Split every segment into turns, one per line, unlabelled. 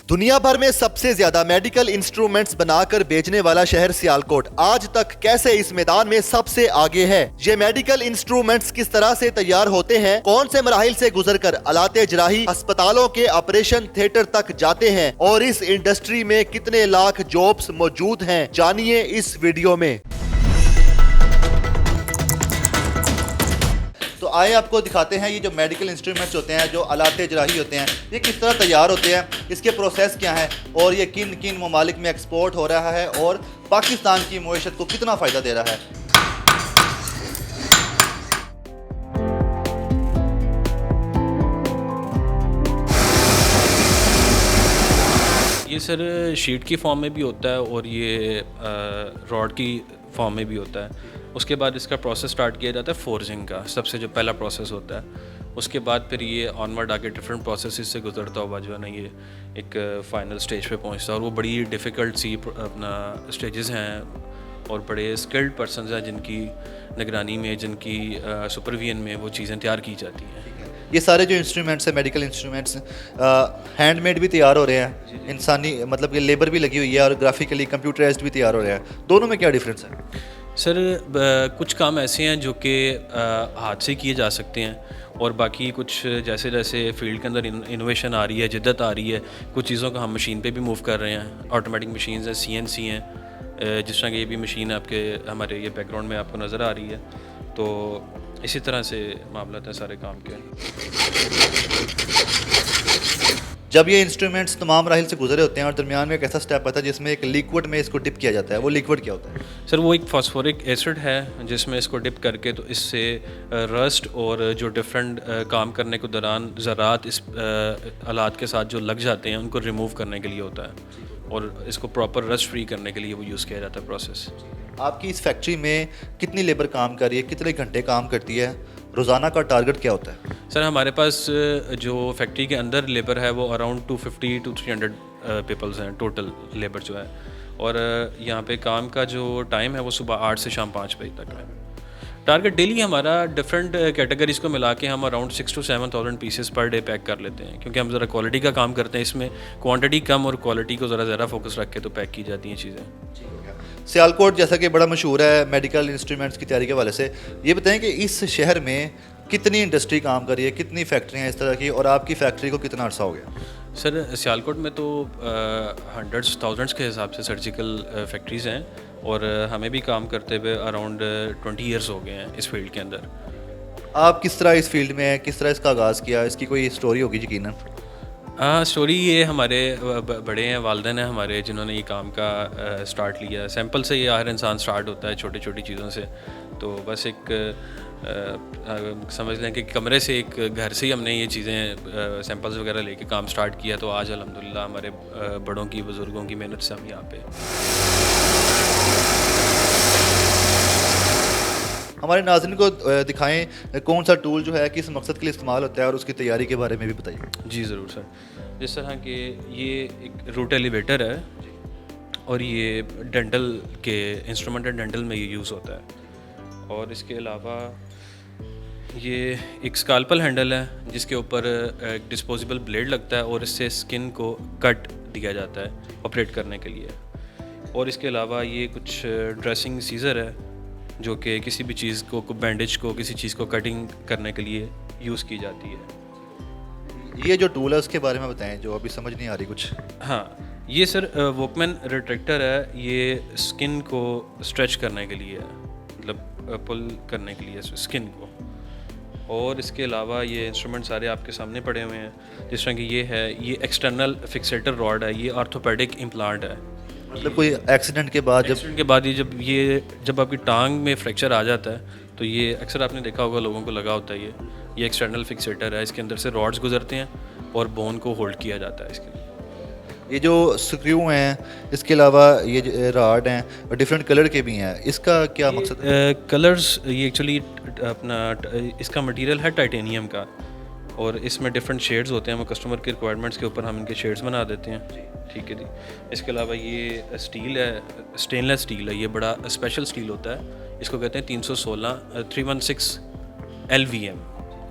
दुनिया भर में सबसे ज्यादा मेडिकल इंस्ट्रूमेंट्स बनाकर बेचने वाला शहर सियालकोट आज तक कैसे इस मैदान में सबसे आगे है। ये मेडिकल इंस्ट्रूमेंट्स किस तरह से तैयार होते हैं, कौन से मराहिल से गुजरकर आलाते जराही अस्पतालों के ऑपरेशन थिएटर तक जाते हैं और इस इंडस्ट्री में कितने लाख जॉब्स मौजूद हैं, जानिए इस वीडियो में। तो आए आपको दिखाते हैं ये जो मेडिकल इंस्ट्रूमेंट्स होते हैं, जो आलाते जराही होते हैं, ये किस तरह तैयार होते हैं, इसके प्रोसेस क्या है और ये किन किन ममालिक में एक्सपोर्ट हो रहा है और पाकिस्तान की मईशत को कितना फ़ायदा दे रहा है।
ये सर शीट की फॉर्म में भी होता है और ये रॉड की फॉर्म में भी होता है। उसके बाद इसका प्रोसेस स्टार्ट किया जाता है फोर्जिंग का, सबसे जो पहला प्रोसेस होता है। उसके बाद फिर ये ऑनवर्ड आके डिफरेंट प्रोसेस से गुजरता हुआ जो है ना ये एक फाइनल स्टेज पे पहुंचता है और वो बड़ी डिफ़िकल्ट सी अपना स्टेजेस हैं और बड़े स्किल्ड पर्सनस हैं जिनकी निगरानी में, जिनकी सुपरविजन में वो चीज़ें तैयार की जाती हैं।
ये सारे जो इंस्ट्रूमेंट्स हैं, मेडिकल इंस्ट्रूमेंट्स, हैंडमेड भी तैयार हो रहे हैं, इंसानी मतलब कि लेबर भी लगी हुई है और ग्राफिकली कंप्यूटराइज्ड भी तैयार हो रहे हैं। दोनों में क्या डिफरेंस है?
सर कुछ काम ऐसे हैं जो कि हाथ से किए जा सकते हैं और बाकी कुछ जैसे जैसे फील्ड के अंदर इनोवेशन आ रही है, जिद्दत आ रही है, कुछ चीज़ों को हम मशीन पे भी मूव कर रहे हैं। ऑटोमेटिक मशीन्स हैं, CNC हैं, जिस तरह की ये भी मशीन आपके हमारे ये बैकग्राउंड में आपको नज़र आ रही है। तो इसी तरह से मामला है सारे काम के।
जब ये इंस्ट्रूमेंट्स तमाम राहिल से गुजरे होते हैं और दरमियान में एक ऐसा स्टेप आता है जिसमें एक लिक्विड में इसको डिप किया जाता है, वो लिक्विड क्या होता है?
सर वो एक फॉस्फोरिक एसिड है जिसमें इसको डिप करके तो इससे रस्ट और जो डिफरेंट काम करने के दौरान ज़रात इस आलात के साथ जो लग जाते हैं उनको रिमूव करने के लिए होता है और इसको प्रॉपर रस्ट फ्री करने के लिए वो यूज़ किया जाता है प्रोसेस।
आपकी इस फैक्ट्री में कितनी लेबर काम कर रही है, कितने घंटे काम करती है, रोज़ाना का टारगेट क्या होता है?
सर हमारे पास जो फैक्ट्री के अंदर लेबर है वो अराउंड 250 to 300 पीपल्स हैं टोटल लेबर जो है, और यहाँ पे काम का जो टाइम है वो सुबह 8 से शाम 5 बजे तक है। टारगेट डेली हमारा डिफरेंट कैटेगरीज़ को मिला के हम around 6 to 7,000 pieces per day pack कर लेते हैं, क्योंकि हम ज़रा क्वालिटी का काम करते हैं। इसमें क्वांटिटी कम और क्वालिटी को ज़रा ज़्यादा फोकस रख के तो पैक की जाती हैं चीज़ें।
सियालकोट जैसा कि बड़ा मशहूर है मेडिकल इंस्ट्रूमेंट्स की तैयारी के हवाले से, ये बताएं कि इस शहर में कितनी इंडस्ट्री काम कर रही है, कितनी फैक्ट्रियाँ हैं इस तरह की, और आपकी फैक्ट्री को कितना अर्सा हो गया?
सर सियालकोट में तो हंड्रेड्स थाउजेंड्स के हिसाब से सर्जिकल फैक्ट्रीज़ हैं और हमें भी काम करते हुए अराउंड 20 ईयर्स हो गए हैं इस फील्ड के अंदर।
आप किस तरह इस फील्ड में हैं, किस तरह इसका आगाज़ किया, इसकी कोई स्टोरी होगी यकीनन?
स्टोरी ये हमारे बड़े हैं, वालिदैन हैं हमारे, जिन्होंने ये काम का स्टार्ट लिया। सैंपल से ये हर इंसान स्टार्ट होता है, छोटी छोटी चीज़ों से। तो बस एक समझ लें कि कमरे से, एक घर से ही हमने ये चीज़ें सैंपल्स वगैरह लेके काम स्टार्ट किया। तो आज अल्हम्दुलिल्लाह हमारे बड़ों की, बुज़ुर्गों की मेहनत से हम यहाँ पे।
हमारे नाज़रीन को दिखाएं कौन सा टूल जो है किस मकसद के लिए इस्तेमाल होता है और उसकी तैयारी के बारे में भी बताइए।
जी ज़रूर सर। जिस तरह के ये एक रूट एलिवेटर है और ये डेंटल के इंस्ट्रूमेंट डेंटल में ये यूज़ होता है, और इसके अलावा ये एक स्काल्पल हैंडल है जिसके ऊपर एक डिस्पोजेबल ब्लेड लगता है और इससे स्किन को कट दिया जाता है ऑपरेट करने के लिए। और इसके अलावा ये कुछ ड्रेसिंग सीज़र है जो कि किसी भी चीज़ को, बैंडेज को, किसी चीज़ को कटिंग करने के लिए यूज़ की जाती है।
ये जो टूल है उसके बारे में बताएं, जो अभी समझ नहीं आ रही कुछ।
हाँ, ये सर वॉकमैन रिट्रैक्टर है। ये स्किन को स्ट्रेच करने के लिए है, मतलब पुल करने के लिए स्किन को। और इसके अलावा ये इंस्ट्रूमेंट सारे आपके सामने पड़े हुए हैं। जिस तरह की ये है, ये एक्सटर्नल फिक्सेटर रॉड है, ये ऑर्थोपेडिक इम्प्लांट है।
मतलब कोई एक्सीडेंट के बाद
ये जब आपकी टांग में फ्रैक्चर आ जाता है तो ये अक्सर आपने देखा होगा लोगों को लगा होता है। ये एक्सटर्नल फिक्सेटर है, इसके अंदर से रॉड्स गुजरते हैं और बोन को होल्ड किया जाता है इसके लिए।
ये जो स्क्रू हैं, इसके अलावा ये रॉड हैं और डिफरेंट कलर के भी हैं, इसका क्या मकसद है?
कलर्स ये एक्चुअली अपना इसका मटेरियल है टाइटेनियम का और इसमें डिफरेंट शेड्स होते हैं। वो कस्टमर के रिक्वायरमेंट्स के ऊपर हम इनके शेड्स बना देते हैं। ठीक है जी। इसके अलावा ये स्टील है, स्टेनलेस स्टील है। ये बड़ा स्पेशल स्टील होता है, इसको कहते हैं 316 LVM।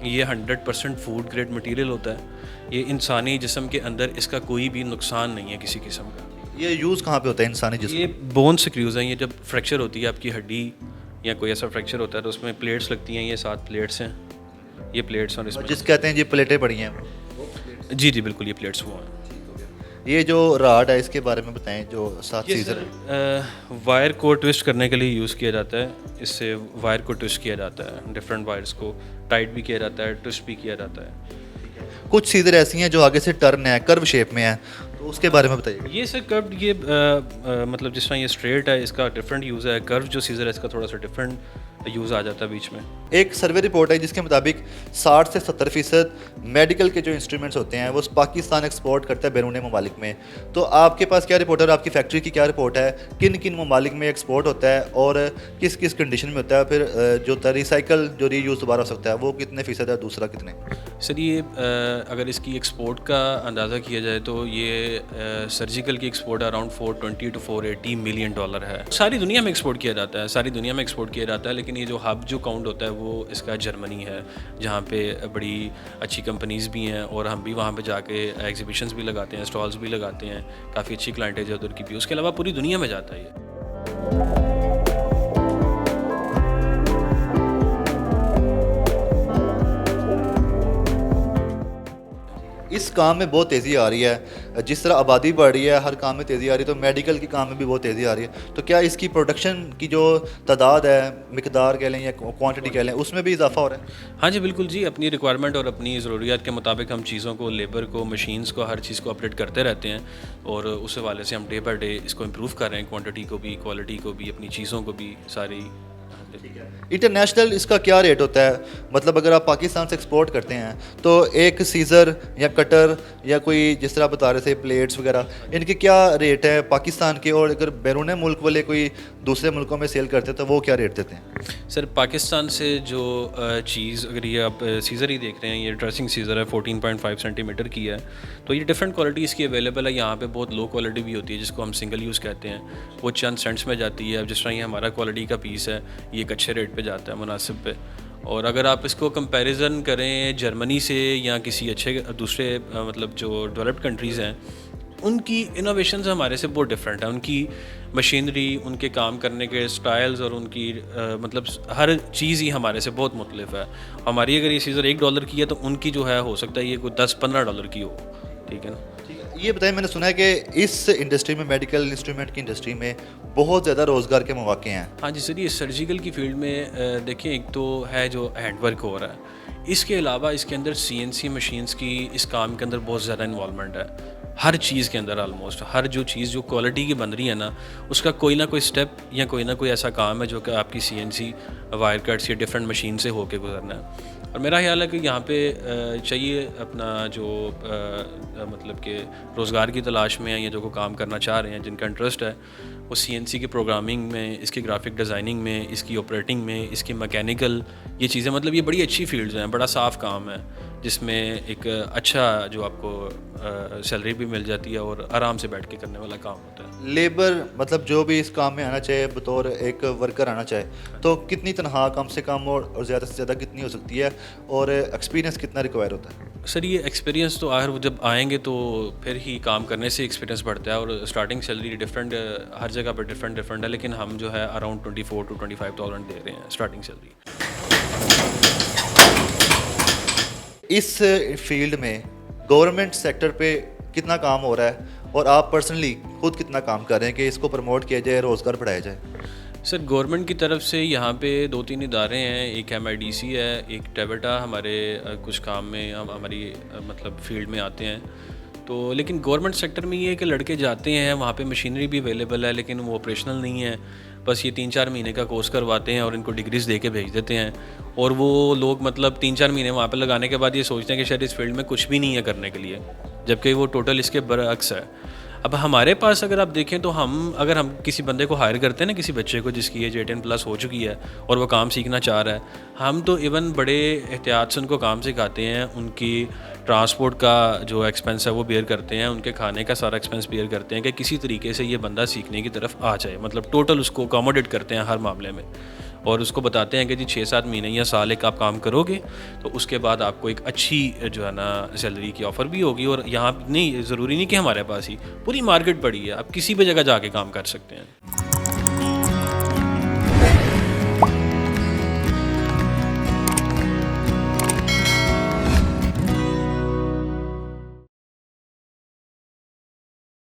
ये 100% फूड ग्रेड मटेरियल होता है। ये इंसानी जिस्म के अंदर इसका कोई भी नुकसान नहीं है किसी किस्म का।
ये यूज़ कहाँ पे होता है इंसानी जिस्म?
ये बोन सिक्रूज हैं। ये जब फ्रैक्चर होती है आपकी हड्डी या कोई ऐसा फ्रैक्चर होता है तो उसमें प्लेट्स लगती हैं। ये 7 प्लेट्स हैं, ये प्लेट्स और इसमें
जिस कहते हैं जी प्लेटें पड़ी हैं।
जी जी बिल्कुल, ये प्लेट्स वो हैं।
ये जो राड है इसके बारे में बताएं, जो 7
ये
सीजर
सर वायर को ट्विस्ट करने के लिए यूज़ किया जाता है। इससे वायर को ट्विस्ट किया जाता है, डिफरेंट वायर्स को टाइट भी किया जाता है, ट्विस्ट भी किया जाता है।
कुछ सीजर ऐसी हैं जो आगे से टर्न है, कर्व शेप में है, तो उसके बारे में बताइए।
ये सर कर्व, ये मतलब जिस तरह ये स्ट्रेट है इसका डिफरेंट यूज़ है। कर्व जो सीजर है इसका थोड़ा सा डिफरेंट यूज़ आ जाता है बीच में।
एक सर्वे रिपोर्ट है जिसके मुताबिक 60 से 70% मेडिकल के जो इंस्ट्रूमेंट्स होते हैं वो पाकिस्तान एक्सपोर्ट करता है बैरून ममालिक में। तो आपके पास क्या रिपोर्ट है और आपकी फैक्ट्री की क्या रिपोर्ट है, किन किन ममालिक में एक्सपोर्ट होता है और किस किस कंडीशन में होता है, फिर जो रिसाइकल जो रीयूज दोबारा हो सकता है वो कितने फीसद है, दूसरा कितने?
सर ये अगर इसकी एक्सपोर्ट का अंदाज़ा किया जाए तो ये सर्जिकल की export around 420 to 480 million dollar है। सारी दुनिया में एक्सपोर्ट किया जाता है, सारी दुनिया में एक्सपोर्ट किया जाता है, लेकिन ये जो हब जो काउंट होता है वो इसका जर्मनी है, जहाँ पे बड़ी अच्छी कंपनीज़ भी हैं और हम भी वहाँ पे जाके एग्जीबिशंस भी लगाते हैं, स्टॉल्स भी लगाते हैं। काफ़ी अच्छी क्लाइंटेज है उधर की भी। उसके अलावा पूरी दुनिया में जाता है ये।
इस काम में बहुत तेज़ी आ रही है, जिस तरह आबादी बढ़ रही है हर काम में तेज़ी आ रही है, तो मेडिकल के काम में भी बहुत तेज़ी आ रही है। तो क्या इसकी प्रोडक्शन की जो तादाद है, मिकदार कह लें या क्वांटिटी कह लें, उसमें भी इजाफा हो रहा है?
हाँ जी बिल्कुल जी, अपनी रिक्वायरमेंट और अपनी ज़रूरियात के मुताबिक हम चीज़ों को, लेबर को, मशीन्स को, हर चीज़ को अपडेट करते रहते हैं और उस हवाले से हम डे बाई डे इसको इम्प्रूव कर रहे हैं, क्वांटिटी को भी, क्वालिटी को भी, अपनी चीज़ों को भी सारी।
इंटरनेशनल इसका क्या रेट होता है? मतलब अगर आप पाकिस्तान से एक्सपोर्ट करते हैं तो एक सीज़र या कटर या कोई जिस तरह बता रहे थे प्लेट्स वगैरह, इनके क्या रेट है पाकिस्तान के, और अगर बैरून मुल्क वाले कोई दूसरे मुल्कों में सेल करते हैं तो वो क्या रेट देते हैं?
सर पाकिस्तान से जो चीज़, अगर ये आप सीज़र ही देख रहे हैं, ये ड्रेसिंग सीज़र है, 14.5 सेंटीमीटर की है, तो ये डिफरेंट क्वालिटी इसकी अवेलेबल है। यहाँ पे बहुत लो क्वालिटी भी होती है जिसको हम सिंगल यूज़ कहते हैं, वो चंद सेंट्स में जाती है। अब जिस तरह ये हमारा क्वालिटी का पीस है, ये एक अच्छे रेट पे जाता है, मुनासिब पे। और अगर आप इसको कंपैरिजन करें जर्मनी से या किसी अच्छे दूसरे मतलब जो डेवलप्ड कंट्रीज़ हैं, उनकी इनोवेशंस हमारे से बहुत डिफरेंट है। उनकी मशीनरी, उनके काम करने के स्टाइल्स और उनकी मतलब हर चीज़ ही हमारे से बहुत मुख्तलिफ है। हमारी अगर ये सीज़र $1 की है तो उनकी जो है हो सकता है ये कोई $10-15 की हो। ठीक है ना?
ये बताइए, मैंने सुना है कि इस इंडस्ट्री में, मेडिकल इंस्ट्रूमेंट की इंडस्ट्री में बहुत ज़्यादा रोज़गार के मौके हैं।
हाँ जी सर, ये सर्जिकल की फील्ड में देखिए, एक तो है जो हैंड वर्क हो रहा है, इसके अलावा इसके अंदर CNC मशीन्स की इस काम के अंदर बहुत ज़्यादा इन्वॉल्वमेंट है। हर चीज़ के अंदर ऑलमोस्ट हर जो चीज़ जो क्वालिटी की बन रही है ना, उसका कोई ना कोई स्टेप या कोई ना कोई ऐसा काम है जो कि आपकी CNC वायर कट्स या डिफरेंट मशीन से होके गुजरना है। और मेरा ख्याल है कि यहाँ पे चाहिए अपना जो मतलब कि रोज़गार की तलाश में है या जो को काम करना चाह रहे हैं, जिनका इंटरेस्ट है, वो CNC की प्रोग्रामिंग में, इसकी ग्राफिक डिज़ाइनिंग में, इसकी ऑपरेटिंग में, इसकी मैकेनिकल, ये चीज़ें, मतलब ये बड़ी अच्छी फील्ड्स हैं, बड़ा साफ़ काम है जिसमें एक अच्छा जो आपको सैलरी भी मिल जाती है और आराम से बैठ के करने वाला काम होता है।
लेबर मतलब जो भी इस काम में आना चाहे, बतौर एक वर्कर आना चाहे, तो कितनी तनख्वाह कम से कम और ज़्यादा से ज़्यादा कितनी हो सकती है, और एक्सपीरियंस कितना रिक्वायर होता है?
सर ये एक्सपीरियंस तो आखिर जब आएंगे तो फिर ही काम करने से एक्सपीरियंस बढ़ता है। और स्टार्टिंग सैलरी डिफरेंट, हर जगह पर डिफरेंट है, लेकिन हम जो है अराउंड 24 to 25,000 दे रहे हैं स्टार्टिंग सैलरी।
इस फील्ड में गवर्नमेंट सेक्टर पे कितना काम हो रहा है और आप पर्सनली खुद कितना काम कर रहे हैं कि इसको प्रमोट किया जाए, रोज़गार बढ़ाया जाए?
सर गवर्नमेंट की तरफ से यहाँ पे 2-3 इदारे हैं, एक MIDC है, एक टेबटा, हमारे कुछ काम में हम हमारी मतलब फील्ड में आते हैं। तो लेकिन गवर्नमेंट सेक्टर में ये है कि लड़के जाते हैं, वहाँ पे मशीनरी भी अवेलेबल है, लेकिन वो ऑपरेशनल नहीं है। बस ये 3-4 महीने का कोर्स करवाते हैं और इनको डिग्रीज़ दे के भेज देते हैं। और वो लोग मतलब 3-4 महीने वहाँ पे लगाने के बाद ये सोचते हैं कि शायद इस फील्ड में कुछ भी नहीं है करने के लिए, जबकि वो टोटल इसके बरअक्स है। अब हमारे पास अगर आप देखें तो अगर हम किसी बंदे को हायर करते हैं ना, किसी बच्चे को जिसकी एज 18+ हो चुकी है और वो काम सीखना चाह रहा है, हम तो इवन बड़े एहतियात से उनको काम सिखाते हैं। उनकी ट्रांसपोर्ट का जो एक्सपेंस है वो बेयर करते हैं, उनके खाने का सारा एक्सपेंस बेयर करते हैं कि किसी तरीके से ये बंदा सीखने की तरफ आ जाए, मतलब टोटल उसको अकोमोडेट करते हैं हर मामले में। और उसको बताते हैं कि जी 6-7 महीने या साल एक आप काम करोगे तो उसके बाद आपको एक अच्छी जो है ना सैलरी की ऑफ़र भी होगी। और यहाँ नहीं ज़रूरी नहीं कि हमारे पास ही, पूरी मार्केट पड़ी है, आप किसी भी जगह जाके काम कर सकते हैं।